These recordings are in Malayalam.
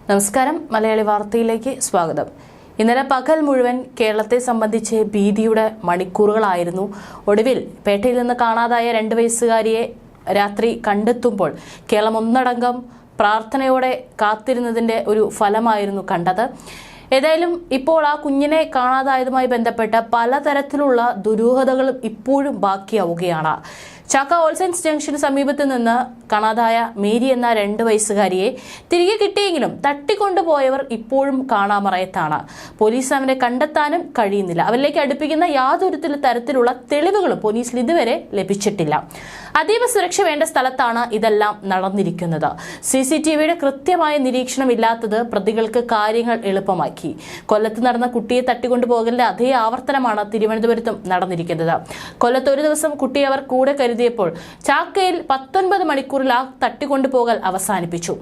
നമസ്കാരം, മലയാളി വാർത്തയിലേക്ക് സ്വാഗതം. ഇന്നലെ പകൽ മുഴുവൻ കേരളത്തെ സംബന്ധിച്ച് ഭീതിയുടെ മണിക്കൂറുകളായിരുന്നു. ഒടുവിൽ പേട്ടയിൽ നിന്ന് കാണാതായ 2 വയസ്സുകാരിയെ രാത്രി കണ്ടെത്തുമ്പോൾ കേരളം ഒന്നടങ്കം പ്രാർത്ഥനയോടെ കാത്തിരുന്നതിന്റെ ഒരു ഫലമായിരുന്നു കണ്ടത്. ഏതായാലും ഇപ്പോൾ ആ കുഞ്ഞിനെ കാണാതായതുമായി ബന്ധപ്പെട്ട പലതരത്തിലുള്ള ദുരൂഹതകളും ഇപ്പോഴും ബാക്കിയാവുകയാണ്. ചാക്ക ഓൾസൻസ് ജംഗ്ഷന് സമീപത്ത് നിന്ന് കാണാതായ മേരി എന്ന 2 വയസ്സുകാരിയെ തിരികെ കിട്ടിയെങ്കിലും തട്ടിക്കൊണ്ടുപോയവർ ഇപ്പോഴും കാണാമറയത്താണ്. പോലീസ് അവരെ കണ്ടെത്താനും കഴിയുന്നില്ല. അവരിലേക്ക് അടുപ്പിക്കുന്ന യാതൊരു തരത്തിലുള്ള തെളിവുകളും പോലീസിൽ ഇതുവരെ ലഭിച്ചിട്ടില്ല. അതീവ സുരക്ഷ വേണ്ട സ്ഥലത്താണ് ഇതെല്ലാം നടന്നിരിക്കുന്നത്. CCTVയുടെ കൃത്യമായ നിരീക്ഷണം ഇല്ലാത്തത് പ്രതികൾക്ക് കാര്യങ്ങൾ എളുപ്പമാക്കി. കൊല്ലത്ത് നടന്ന കുട്ടിയെ തട്ടിക്കൊണ്ടുപോകലിന്റെ അതേ ആവർത്തനമാണ് തിരുവനന്തപുരത്തും നടന്നിരിക്കുന്നത്. കൊല്ലത്ത് ഒരു ദിവസം കുട്ടിയെ അവർ കൂടെ കരുതിയപ്പോൾ ചാക്കയിൽ 19 മണിക്കൂറിൽ ആ തട്ടിക്കൊണ്ടുപോകൽ അവസാനിപ്പിച്ചു.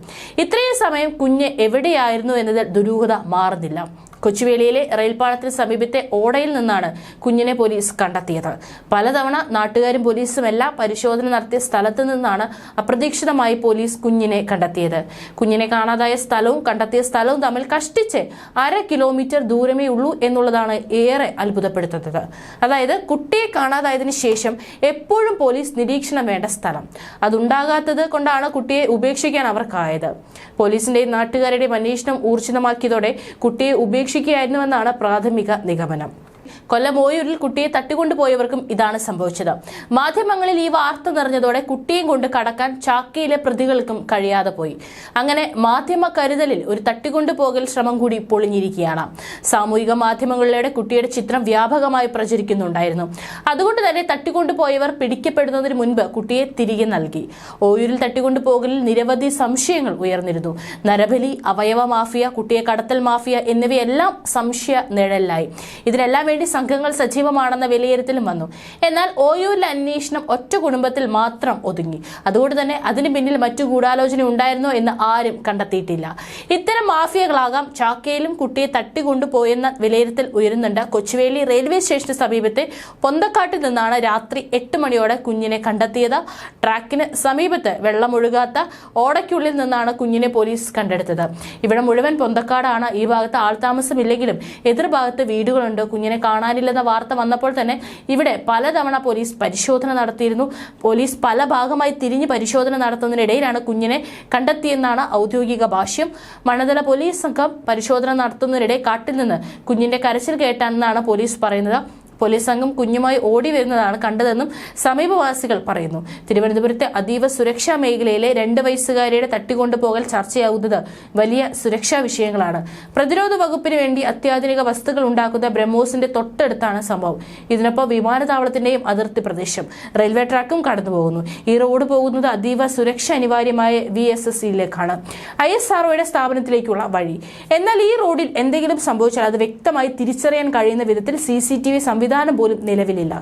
ഇത്രയും സമയം കുഞ്ഞ് എവിടെയായിരുന്നു എന്നതിൽ ദുരൂഹത മാറുന്നില്ല. കൊച്ചുവേളിയിലെ റെയിൽപാളത്തിന് സമീപത്തെ ഓടയിൽ നിന്നാണ് കുഞ്ഞിനെ പോലീസ് കണ്ടെത്തിയത്. പലതവണ നാട്ടുകാരും പോലീസും എല്ലാം പരിശോധന നടത്തിയ സ്ഥലത്ത് നിന്നാണ് അപ്രതീക്ഷിതമായി പോലീസ് കുഞ്ഞിനെ കണ്ടെത്തിയത്. കുഞ്ഞിനെ കാണാതായ സ്ഥലവും കണ്ടെത്തിയ സ്ഥലവും തമ്മിൽ കഷ്ടിച്ച് 1/2 കിലോമീറ്റർ ദൂരമേ ഉള്ളൂ എന്നുള്ളതാണ് ഏറെ അത്ഭുതപ്പെടുത്തുന്നത്. അതായത് കുട്ടിയെ കാണാതായതിനു ശേഷം എപ്പോഴും പോലീസ് നിരീക്ഷണം വേണ്ട സ്ഥലം. അതുണ്ടാകാത്തത് കൊണ്ടാണ് കുട്ടിയെ ഉപേക്ഷിക്കാൻ അവർക്കായത്. പോലീസിന്റെയും നാട്ടുകാരുടെയും അന്വേഷണം ഊർജിതമാക്കിയതോടെ കുട്ടിയെ ഉപേക്ഷിക്കുകയായിരുന്നുവെന്നാണ് പ്രാഥമിക നിഗമനം. കൊല്ലം ഓയൂരിൽ കുട്ടിയെ തട്ടിക്കൊണ്ടുപോയവർക്കും ഇതാണ് സംഭവിച്ചത്. മാധ്യമങ്ങളിൽ ഈ വാർത്ത നിറഞ്ഞതോടെ കുട്ടിയും കൊണ്ട് കടക്കാൻ ചാക്കയിലെ പ്രതികൾക്കും കഴിയാതെ പോയി. അങ്ങനെ മാധ്യമ കരുതലിൽ ഒരു തട്ടിക്കൊണ്ടുപോകൽ ശ്രമം കൂടി പൊളിഞ്ഞിരിക്കുകയാണ്. സാമൂഹിക മാധ്യമങ്ങളിലൂടെ കുട്ടിയുടെ ചിത്രം വ്യാപകമായി പ്രചരിക്കുന്നുണ്ടായിരുന്നു. അതുകൊണ്ട് തന്നെ തട്ടിക്കൊണ്ടുപോയവർ പിടിക്കപ്പെടുന്നതിന് മുൻപ് കുട്ടിയെ തിരികെ നൽകി. ഓയൂരിൽ തട്ടിക്കൊണ്ടുപോകലിൽ നിരവധി സംശയങ്ങൾ ഉയർന്നിരുന്നു. നരബലി, അവയവ മാഫിയ, കുട്ടിയെ കടത്തൽ മാഫിയ എന്നിവയെല്ലാം സംശയ നിഴലിലായി. ഇതിനെല്ലാം വേണ്ടി സംഘങ്ങൾ സജീവമാണെന്ന വിലയിരുത്തലും വന്നു. എന്നാൽ ഓയൂരിലെ അന്വേഷണം ഒറ്റ കുടുംബത്തിൽ മാത്രം ഒതുങ്ങി. അതുകൊണ്ട് തന്നെ അതിന് പിന്നിൽ മറ്റു ഗൂഢാലോചന ഉണ്ടായിരുന്നോ എന്ന് ആരും കണ്ടെത്തിയിട്ടില്ല. ഇത്തരം മാഫിയകളാകാം ചാക്കയിലും കുട്ടിയെ തട്ടിക്കൊണ്ടുപോയെന്ന വിലയിരുത്തൽ ഉയരുന്നുണ്ട്. കൊച്ചുവേളി റെയിൽവേ സ്റ്റേഷന് സമീപത്തെ പൊന്തക്കാട്ടിൽ നിന്നാണ് രാത്രി 8 മണിയോടെ കുഞ്ഞിനെ കണ്ടെത്തിയത്. ട്രാക്കിന് സമീപത്ത് വെള്ളമൊഴുകാത്ത ഓടയ്ക്കുള്ളിൽ നിന്നാണ് കുഞ്ഞിനെ പോലീസ് കണ്ടെടുത്തത്. ഇവിടെ മുഴുവൻ പൊന്തക്കാടാണ്. ഈ ഭാഗത്ത് ആൾതാമസമില്ലെങ്കിലും എതിർഭാഗത്ത് വീടുകളുണ്ട്. കുഞ്ഞിനെ കാണാനില്ലെന്ന വാർത്ത വന്നപ്പോൾ തന്നെ ഇവിടെ പലതവണ പോലീസ് പരിശോധന നടത്തിയിരുന്നു. പോലീസ് പല ഭാഗമായി തിരിഞ്ഞ് പരിശോധന നടത്തുന്നതിനിടയിലാണ് കുഞ്ഞിനെ കണ്ടെത്തിയെന്നാണ് ഔദ്യോഗിക ഭാഷ്യം. മണ്ണതല പോലീസ് സംഘം പരിശോധന നടത്തുന്നതിനിടെ കാട്ടിൽ നിന്ന് കുഞ്ഞിന്റെ കരച്ചിൽ കേട്ടെന്നാണ് പോലീസ് പറയുന്നത്. പോലീസ് സംഘം കുഞ്ഞുമായി ഓടി വരുന്നതാണ് കണ്ടതെന്നും സമീപവാസികൾ പറയുന്നു. തിരുവനന്തപുരത്തെ അതീവ സുരക്ഷാ മേഖലയിലെ 2 വയസ്സുകാരിയുടെ തട്ടിക്കൊണ്ടുപോകൽ ചർച്ചയാകുന്നത് വലിയ സുരക്ഷാ വിഷയങ്ങളാണ്. പ്രതിരോധ വകുപ്പിന് വേണ്ടി അത്യാധുനിക വസ്തുക്കൾ ഉണ്ടാക്കുന്ന ബ്രഹ്മോസിന്റെ തൊട്ടടുത്താണ് സംഭവം. ഇതിനൊപ്പം വിമാനത്താവളത്തിന്റെയും അതിർത്തി പ്രദേശം, റെയിൽവേ ട്രാക്കും കടന്നുപോകുന്നു. ഈ റോഡ് പോകുന്നത് അതീവ സുരക്ഷ അനിവാര്യമായ VSSയിലേക്കാണ്, ISROയുടെ സ്ഥാപനത്തിലേക്കുള്ള വഴി. എന്നാൽ ഈ റോഡിൽ എന്തെങ്കിലും സംഭവിച്ചാൽ അത് വ്യക്തമായി തിരിച്ചറിയാൻ കഴിയുന്ന വിധത്തിൽ CCTV സംവിധാനം പോലും നിലവിലില്ല.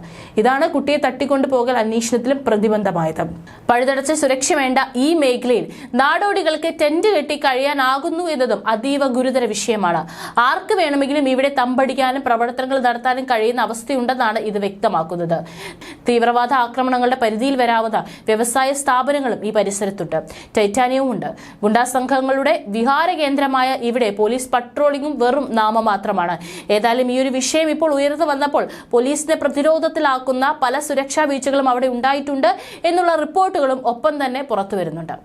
ഇതാണ് കുട്ടിയെ തട്ടിക്കൊണ്ടുപോകൽ അന്വേഷണത്തിലും പ്രതിബന്ധമായത്. പഴുതടച്ച സുരക്ഷ വേണ്ട ഈ മേഖലയിൽ നാടോടികൾക്ക് ടെന്റ് കെട്ടി കഴിയാനാകുന്നു എന്നതും അതീവ ഗുരുതര വിഷയമാണ്. ആർക്ക് വേണമെങ്കിലും ഇവിടെ തമ്പടിക്കാനും പ്രവർത്തനങ്ങൾ നടത്താനും കഴിയുന്ന അവസ്ഥയുണ്ടെന്നാണ് ഇത് വ്യക്തമാക്കുന്നത്. തീവ്രവാദ ആക്രമണങ്ങളുടെ പരിധിയിൽ വരാവുന്ന വ്യവസായ സ്ഥാപനങ്ങളും ഈ പരിസരത്തുണ്ട്. ടൈറ്റാനിയവും ഉണ്ട്. ഗുണ്ടാ സംഘങ്ങളുടെ വിഹാര കേന്ദ്രമായ ഇവിടെ പോലീസ് പട്രോളിംഗും വെറും നാമമാത്രമാണ്. ഏതായാലും ഈ ഒരു വിഷയം ഇപ്പോൾ ഉയർന്നു വന്നപ്പോൾ പോലീസിനെ പ്രതിരോധത്തിലാക്കുന്ന പല സുരക്ഷാ വീഴ്ചകളും അവിടെ ഉണ്ടായിട്ടുണ്ട് എന്നുള്ള റിപ്പോർട്ടുകളും ഒപ്പം തന്നെ പുറത്തു വരുന്നുണ്ട്.